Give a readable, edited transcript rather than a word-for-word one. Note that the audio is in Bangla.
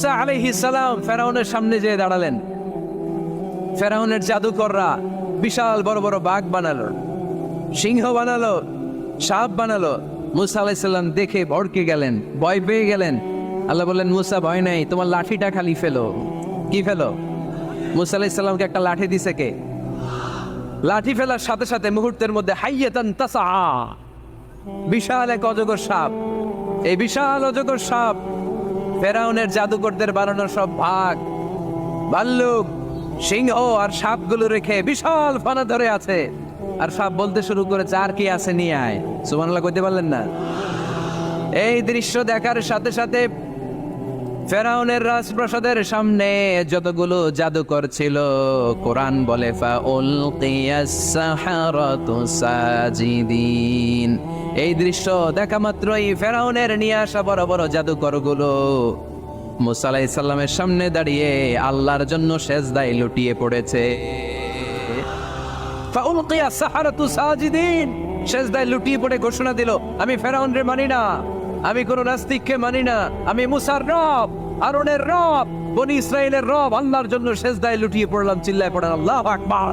মুসা আলাইহিস সালাম ফেরাউনের সামনে যেয়ে দাঁড়ালেন। ফেরাউনের জাদুকররা বিশাল বড় বড় বাঘ বানালো, সিংহ বানালো, সাপ বানালো। মুসা আলাইহিস সালাম দেখে ভড়কে গেলেন, ভয় পেয়ে গেলেন। আল্লাহ বললেন, মুসা ভয় নাই, তোমার লাঠিটা খালি ফেলো। কি ফেলো? মুসা আলাইহিস সালামকে একটা লাঠি দিছে কে? লাঠি ফেলার সাথে সাথে মুহূর্তের মধ্যে হাইয়াতান তাসআ, বিশাল এক অজগর সাপ। এই বিশাল অজগর সাপ ফেরাউনের জাদুকরদের বানানো সব ভাগ, ভাল্লুক, সিংহ আর সাপগুলো রেখে বিশাল ফানা ধরে আছে। আর সাপ বলতে শুরু করেছে, আর কি আছে নিয়ে আয়। সুবহানাল্লাহ কইতে পারলেন না? এই দৃশ্য দেখার সাথে সাথে ফেরাউনের রাজপ্রাসাদের সামনে যতগুলো জাদুকর ছিল, কোরআন বলে ফাউলকিয়াস সাহারাতু সাজিদিন। এই দৃশ্য দেখা মাত্রই ফেরাউনের নিয়ে আসা বড় বড় জাদুকরগুলো মুসা আলাইহিস সালামের সামনে দাঁড়িয়ে আল্লাহর জন্য সেজদায় লুটিয়ে পড়েছে। ফাউলকিয়াস সাহারাতু সাজিদিন, সেজদায় লুটিয়ে পড়ে ঘোষণা দিল, আমি ফেরাউনরে মানি না, আমি কোন নাস্তিককে মানি না, আমি মুসার রব, হারুনের রব, বনি ইসরাইলের রব, আল্লাহর জন্য সেজদায় লুটিয়ে পড়লাম। চিল্লায় পড়েন আল্লাহু আকবার।